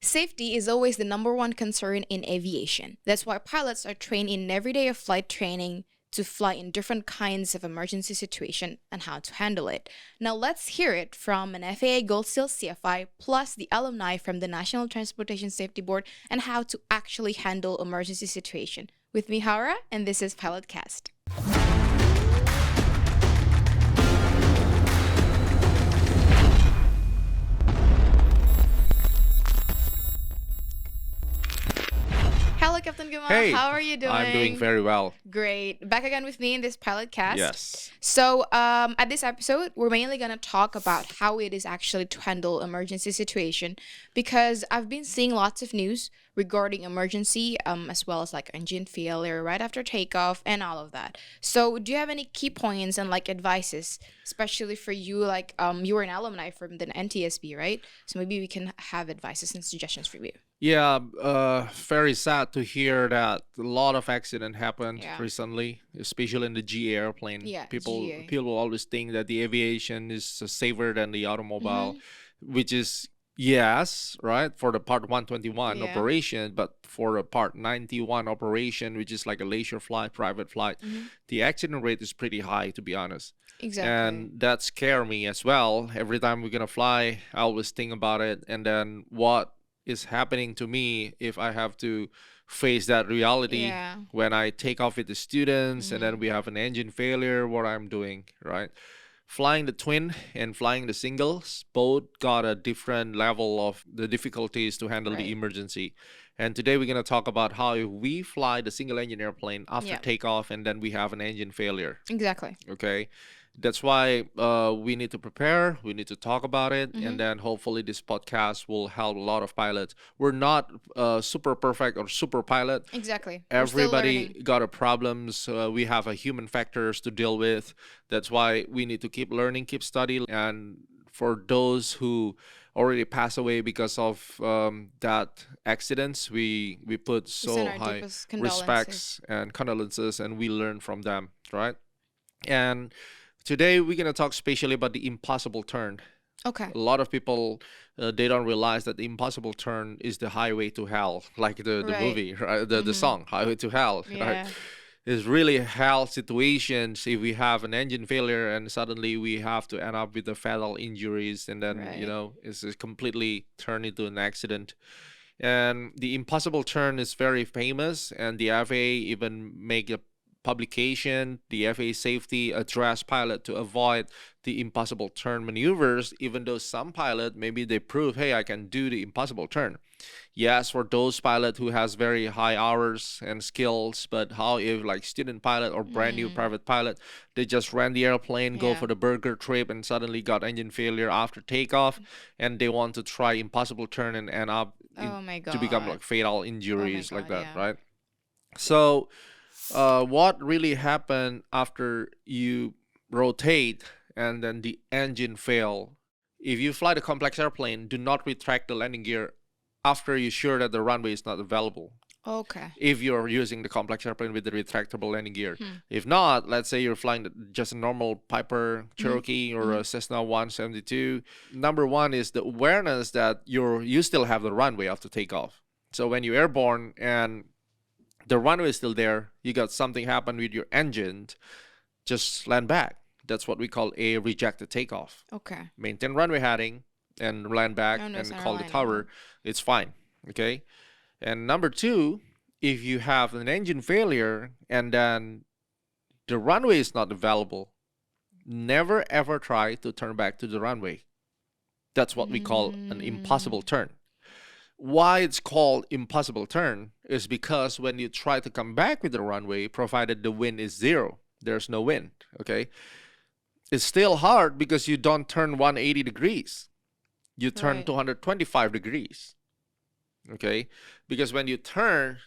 Safety is always the number one concern in aviation. That's why pilots are trained in every day of flight training to fly in different kinds of emergency situation and how to handle it. Now let's hear it from an FAA Gold Seal CFI plus the alumni from the National Transportation Safety Board and how to actually handle emergency situation. With me, Hara, and this is Pilotcast. Hello, Captain Guma. Hey, how are you doing? I'm doing very well. Great. Back again with me in this Pilotcast. Yes. So, at this episode, we're mainly going to talk about how it is actually to handle emergency situation because I've been seeing lots of news regarding emergency, as well as like engine failure right after takeoff and all of that. So, do you have any key points and like advices, especially for you? Like, you were an alumni from the NTSB, right? So maybe we can have advices and suggestions for you. Yeah, very sad to hear that a lot of accident happened recently, especially in the GA airplane. Yeah, people GA. people always think that the aviation is safer than the automobile, which is yes, right, for the Part 121 operation, but for the Part 91 operation, which is like a leisure flight, private flight, the accident rate is pretty high, to be honest. Exactly. And that scares me as well. Every time we're gonna fly, I always think about it, and then what is happening to me if I have to face that reality when I take off with the students and then we have an engine failure, what I'm doing, right? Flying the twin and flying the singles both got a different level of the difficulties to handle the emergency. And today we're going to talk about how if we fly the single engine airplane after takeoff and then we have an engine failure. Exactly. Okay. That's why we need to prepare, we need to talk about it, and then hopefully this podcast will help a lot of pilots. We're not super perfect or super pilot. Exactly. Everybody got a problems. We have a human factors to deal with. That's why we need to keep learning, keep studying. And for those who already passed away because of that accidents, we put so high respects and condolences, and we learn from them, right? And today we're going to talk specially about the impossible turn. Okay. A lot of people, they don't realize that the impossible turn is the highway to hell, like the movie, right? The song, Highway to Hell, right? It's really hell situations if we have an engine failure and suddenly we have to end up with the fatal injuries and then, it's completely turned into an accident. And the impossible turn is very famous, and the FAA even make a publication, the FAA safety address pilot to avoid the impossible turn maneuvers, even though some pilot, maybe they prove, hey, I can do the impossible turn. Yes, for those pilot who has very high hours and skills, but how if like student pilot or brand new private pilot, they just ran the airplane, go for the burger trip and suddenly got engine failure after takeoff, and they want to try impossible turn and end up to become like fatal injuries right? So what really happened after you rotate and then the engine fail? If you fly the complex airplane, do not retract the landing gear after you're sure that the runway is not available. Okay. If you're using the complex airplane with the retractable landing gear. If not, let's say you're flying just a normal Piper Cherokee or a Cessna 172. Number one is the awareness that you still have the runway after takeoff. So when you're airborne and the runway is still there, you got something happen with your engine, just land back. That's what we call a rejected takeoff. Okay. Maintain runway heading and land back and call the tower. It's fine. Okay. And number two, if you have an engine failure and then the runway is not available, never ever try to turn back to the runway. That's what we call an impossible turn. Why it's called impossible turn is because when you try to come back with the runway, provided the wind is zero, there's no wind, okay? It's still hard because you don't turn 180 degrees. You turn 225 degrees, okay? Because when you turn,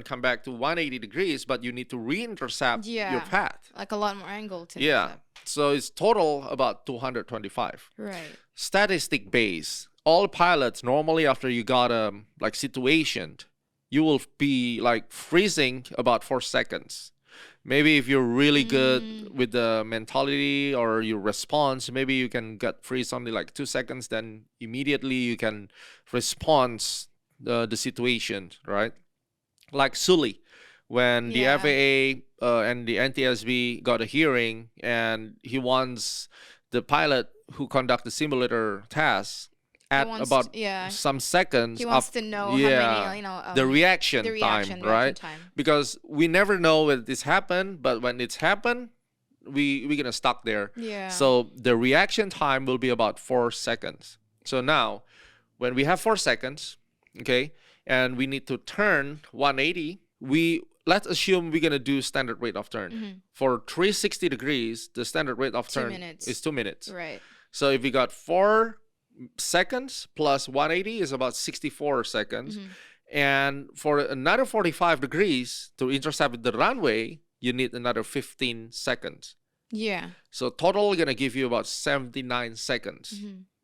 come back to 180 degrees, but you need to re-intercept your path. Like a lot more angle to intercept. So it's total about 225. Right. Statistic base. All pilots normally after you got a situation, you will be like freezing about 4 seconds. Maybe if you're really good with the mentality or your response, maybe you can get freeze only like 2 seconds. Then immediately you can respond the situation, right? Like Sully, when the Yeah. FAA and the NTSB got a hearing, and he wants the pilot who conduct the simulator tasks He at wants about yeah. some seconds He of wants to know how yeah many, the reaction the reaction time, right? time. Because we never know when this happened, but when it's happened, we're gonna stuck there. Yeah. So the reaction time will be about 4 seconds. So now, when we have 4 seconds, okay, and we need to turn 180, let's assume we're gonna do standard rate of turn. For 360 degrees, the standard rate of 2 turn minutes. is 2 minutes. Right. So if we got 4 seconds plus 180 is about 64 seconds. And for another 45 degrees to intercept the runway, you need another 15 seconds. Yeah. So total gonna give you about 79 seconds.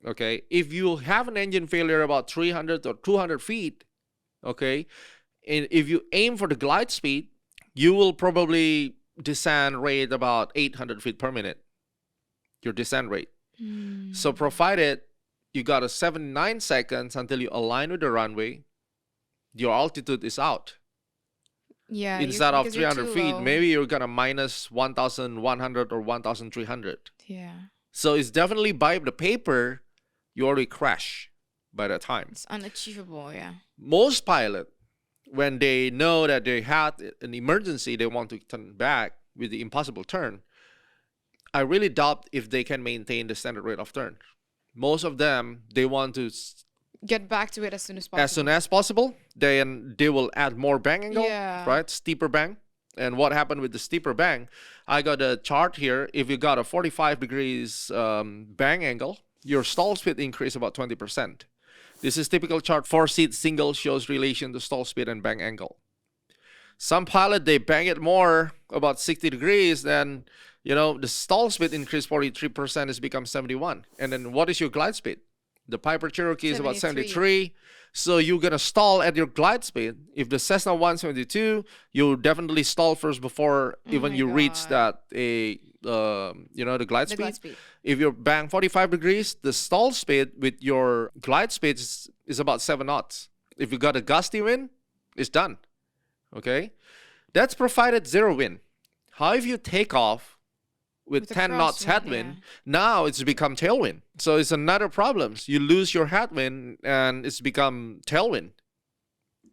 Okay. If you have an engine failure about 300 or 200 feet, okay, and if you aim for the glide speed, you will probably descend rate about 800 feet per minute. Your descent rate. So provided you got a 79 seconds until you align with the runway, your altitude is out. Yeah. Instead of because you're 300 too feet, low. maybe you're gonna minus 1,100 or 1,300. Yeah. So it's definitely by the paper, you already crash by that time. It's unachievable. Yeah. Most pilot, when they know that they had an emergency, they want to turn back with the impossible turn. I really doubt if they can maintain the standard rate of turn. Most of them, they want to Get back to it as soon as possible. as soon as possible. Then they will add more bang angle, Yeah. right? Steeper bang. And what happened with the steeper bang? I got a chart here. If you got a 45 degrees bang angle, your stall speed increase about 20%. This is typical chart. 4-seat single shows relation to stall speed and bang angle. Some pilot, they bang it more about 60 degrees, then the stall speed increase 43% is become 71. And then what is your glide speed? The Piper Cherokee is about 73. So you're going to stall at your glide speed. If the Cessna 172, you definitely stall first before even you reach that, the glide speed. If you bang 45 degrees, the stall speed with your glide speed is about 7 knots. If you got a gusty wind, it's done. Okay? That's provided 0 wind. How if you take off with 10 knots headwind, now it's become tailwind. So it's another problem. You lose your headwind and it's become tailwind.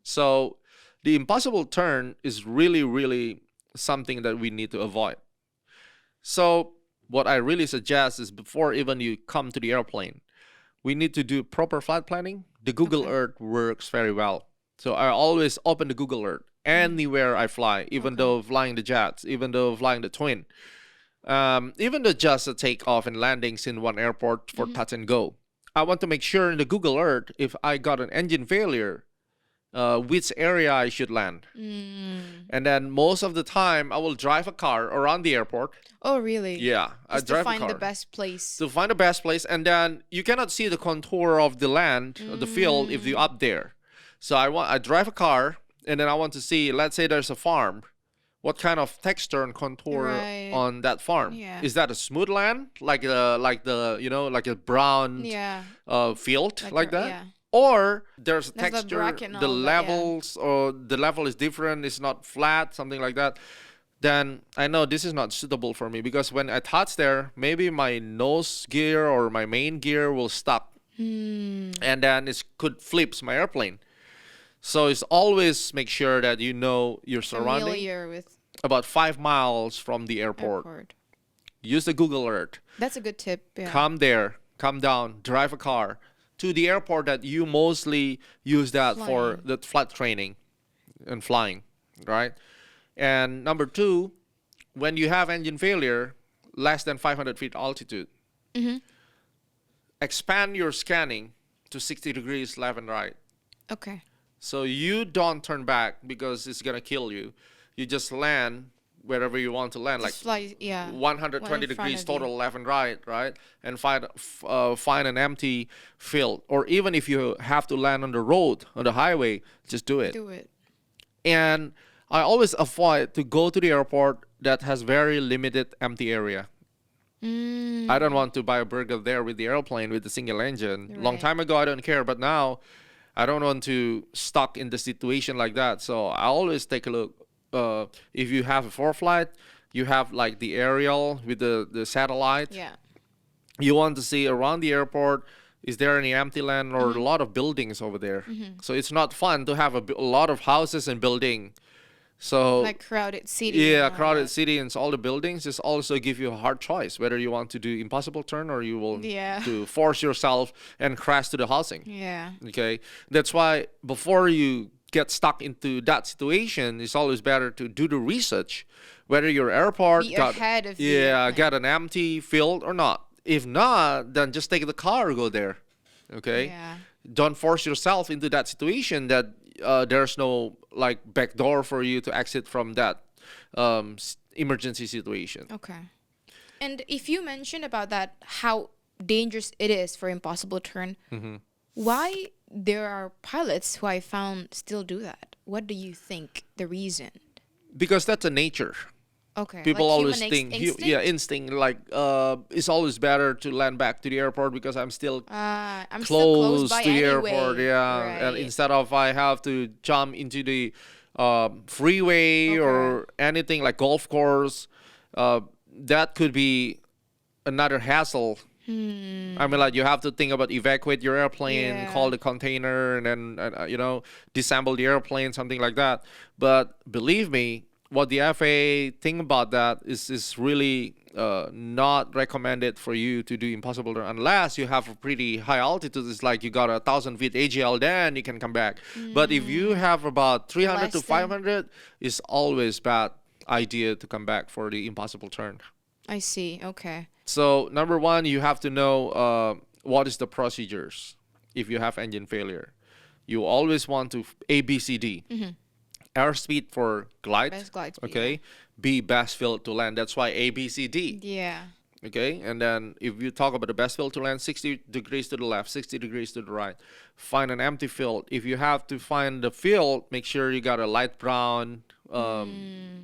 So the impossible turn is really, really something that we need to avoid. So what I really suggest is before even you come to the airplane, we need to do proper flight planning. The Google Earth works very well. So I always open the Google Earth anywhere I fly, even though flying the jets, even though flying the twin. Even though just a takeoff and landings in one airport for touch and go, I want to make sure in the Google Earth if I got an engine failure, which area I should land. And then most of the time, I will drive a car around the airport. Oh, really? Yeah, I drive a car. To find the best place. To find the best place, and then you cannot see the contour of the land, the field, if you're up there. So I drive a car, and then I want to see, let's say there's a farm. What kind of texture and contour on that farm? Yeah. Is that a smooth land, like a brown field like that? Yeah. Or there's a texture, the levels or the level is different, it's not flat, something like that. Then I know this is not suitable for me because when I touch there, maybe my nose gear or my main gear will stop, and then it could flips my airplane. So it's always make sure that you know your surrounding. Familiar with about 5 miles from the airport. Use the Google Earth. That's a good tip. Yeah. Come there, come down, drive a car to the airport that you mostly use that for the flight training and flying, right? And number 2, when you have engine failure, less than 500 feet altitude, expand your scanning to 60 degrees left and right. Okay. So you don't turn back because it's going to kill you. You just land wherever you want to land, just like fly, 120 degrees total left and right, and find an empty field. Or even if you have to land on the road, on the highway, just do it. Do it. And I always avoid to go to the airport that has very limited empty area. I don't want to buy a burger there with the airplane with the single engine. Long time ago, I don't care, but now I don't want to stuck in the situation like that. So I always take a look. If you have a ForeFlight, you have like the aerial with the satellite. Yeah. You want to see around the airport, is there any empty land or a lot of buildings over there? So it's not fun to have a lot of houses and building. So Like crowded city. yeah, and all crowded that. city and all the buildings is also give you a hard choice whether you want to do impossible turn or you will Yeah. to force yourself and crash to the housing. Yeah. Okay, that's why before you get stuck into that situation, it's always better to do the research whether your airport Be ahead of the yeah airplane. got an empty field or not. If not, then just take the car, go there. Okay, Yeah. don't force yourself into that situation that there's no like back door for you to exit from that emergency situation. Okay. And if you mentioned about that, how dangerous it is for impossible turn, why there are pilots who I found still do that? What do you think the reason? Because that's a nature. Okay. People like always human think instinct? yeah, instinct like it's always better to land back to the airport because I'm still I'm still close close by to the anyway. airport, yeah, and Right. instead of I have to jump into the freeway or anything like golf course, that could be another hassle. I mean, like you have to think about evacuate your airplane, Yeah. call the container, and then disassemble the airplane, something like that. But believe me, what the FAA think about that is really not recommended for you to do impossible turn unless you have a pretty high altitude. It's like you got 1,000 feet AGL, then you can come back. But if you have about 300 Less to than- 500, it's always bad idea to come back for the impossible turn. I see. Okay. So number one, you have to know what is the procedures if you have engine failure. You always want to ABCD. Airspeed for glide. Best glide speed, Okay. B, best field to land. That's why ABCD. Yeah. Okay. And then if you talk about the best field to land, 60 degrees to the left, 60 degrees to the right. Find an empty field. If you have to find the field, make sure you got a light brown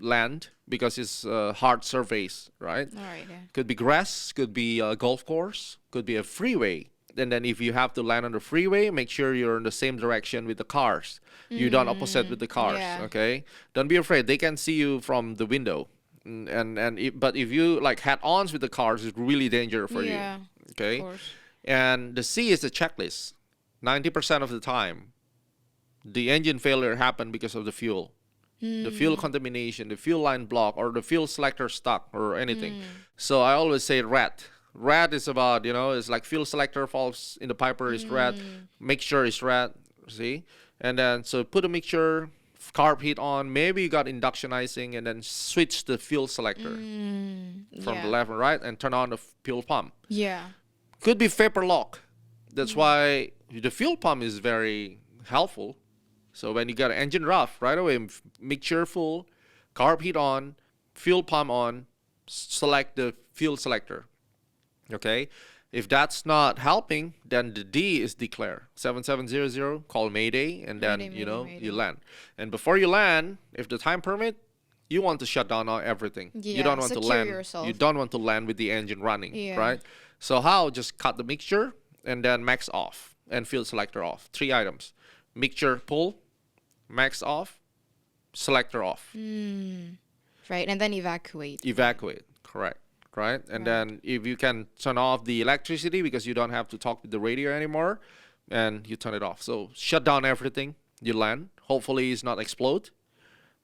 land because it's a hard surface, right? All right. Yeah. Could be grass, could be a golf course, could be a freeway. And then if you have to land on the freeway, make sure you're in the same direction with the cars. You don't opposite with the cars, yeah. okay? Don't be afraid. They can see you from the window. But if you like head-ons with the cars, it's really dangerous for Yeah. you, okay? Of course. And the C is the checklist. 90% of the time, the engine failure happened because of the fuel. The fuel contamination, the fuel line block, or the fuel selector stuck, or anything. So I always say red. Red is about, it's like fuel selector falls in the piper is red. Make sure it's red, see? And then, so put a mixture, carb heat on. Maybe you got inductionizing, and then switch the fuel selector from Yeah. the left and right, and turn on the fuel pump. Yeah. Could be vapor lock. That's why the fuel pump is very helpful. So when you got an engine rough, right away, mixture full, carb heat on, fuel pump on, select the fuel selector. Okay? If that's not helping, then the D is declare. 7700, call Mayday, and then, Mayday, Mayday. you land. And before you land, if the time permit, you want to shut down everything. You Yeah, don't want to secure land. yourself. You don't want to land with the engine running, Yeah. right? So how? Just cut the mixture and then max off and field selector off. 3 items. Mixture pull, max off, selector off. Right. And then evacuate. Evacuate, correct, right? And then if you can turn off the electricity because you don't have to talk with the radio anymore, and you turn it off. So shut down everything, you land, hopefully it's not explode,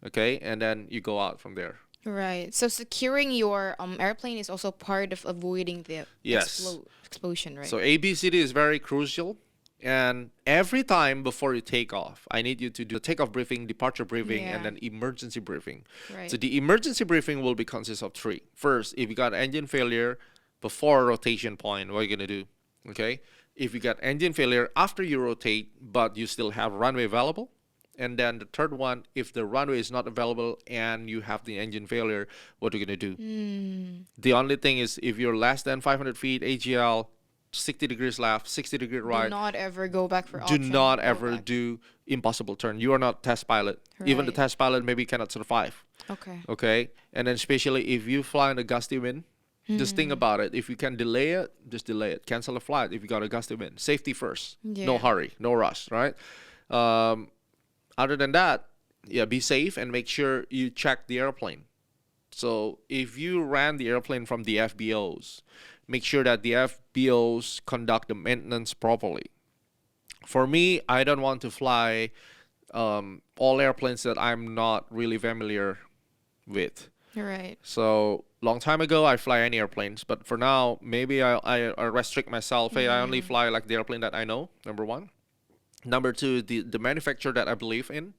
okay? And then you go out from there. Right. So securing your airplane is also part of avoiding the Yes. explosion, right? So ABCD is very crucial. And every time before you take off, I need you to do takeoff briefing, departure briefing, and Yeah. then emergency briefing. Right. So the emergency briefing will be consist of 3. First, if you got engine failure before rotation point, what are you gonna do? Okay. If you got engine failure after you rotate, but you still have runway available. And then the third one, if the runway is not available and you have the engine failure, what are you gonna do? The only thing is if you're less than 500 feet AGL, 60 degrees left, 60 degree right. Do not ever go back for Do option. not Go ever back. do impossible turn. You are not test pilot. Even the Right. test pilot maybe cannot survive. Okay. Okay. And then especially if you fly in a gusty wind, Just think about it. If you can delay it, just delay it. Cancel a flight if you got a gusty wind. Safety first. No hurry, no rush, right? Other than that, yeah, be safe and make sure you check the airplane. So if you ran the airplane from the FBOs, make sure that the FBOs conduct the maintenance properly. For me, I don't want to fly all airplanes that I'm not really familiar with. Right. So long time ago, I fly any airplanes, but for now, maybe I restrict myself. Hey, I only fly like the airplane that I know, number one. Number two, the manufacturer that I believe in.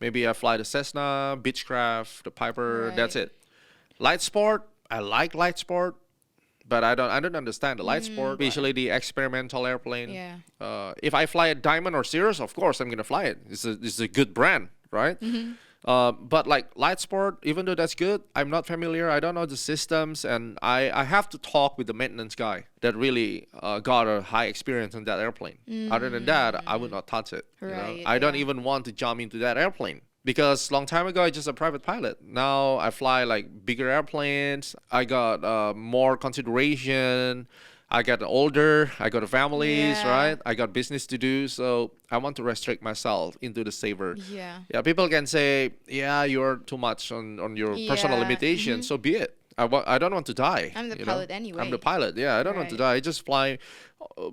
Maybe I fly the Cessna, Beechcraft, the Piper, that's it. Light sport, I like light sport, but I don't understand the light sport, especially the experimental airplane. Yeah. If I fly a Diamond or Cirrus, of course I'm gonna fly it. It's a good brand, right? But like light sport, even though that's good, I'm not familiar. I don't know the systems, and I have to talk with the maintenance guy that really got a high experience on that airplane. Other than that, I would not touch it. Right, I don't even want to jump into that airplane. Because long time ago, I just a private pilot. Now I fly like bigger airplanes. I got more consideration. I got older. I got families, right? I got business to do. So I want to restrict myself into the saver. Yeah, people can say, yeah, you're too much on your personal limitations. So be it. I don't want to die. I'm the pilot anyway. I'm the pilot. Yeah, I don't want to die. I just fly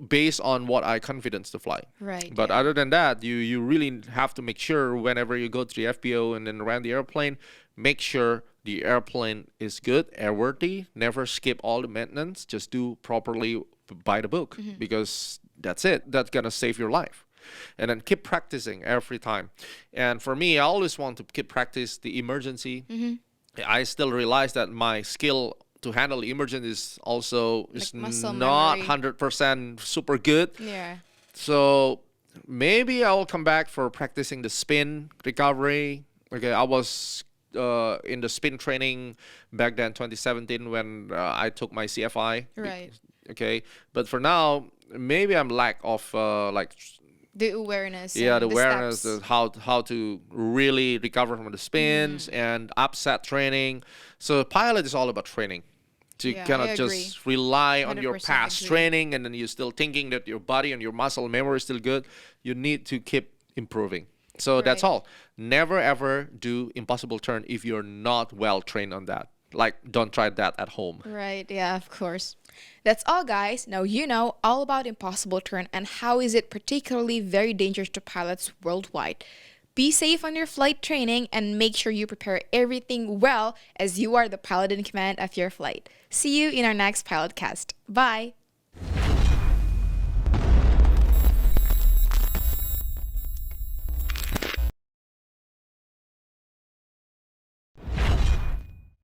based on what I confidence to fly. Right. But other than that, you really have to make sure whenever you go to the FBO and then around the airplane, make sure the airplane is good, airworthy. Never skip all the maintenance. Just do properly by the book because that's it. That's gonna save your life. And then keep practicing every time. And for me, I always want to keep practice the emergency. I still realize that my skill to handle emergency is also Like not 100% super good. Yeah. So maybe I will come back for practicing the spin recovery. Okay, I was in the spin training back then, 2017, when I took my CFI. Right. Okay, but for now, maybe I'm lack of like the awareness. the awareness, steps. how to really recover from the spins and upset training. So pilot is all about training. So you cannot just rely on your 100% past agree. training and then you're still thinking that your body and your muscle memory is still good. You need to keep improving. So that's Right. all. Never ever do impossible turn if you're not well trained on that. Like, don't try that at home. Right, yeah, of course. That's all, guys. Now you know all about impossible turn and how is it particularly very dangerous to pilots worldwide. Be safe on your flight training and make sure you prepare everything well as you are the pilot in command of your flight. See you in our next pilot cast. Bye.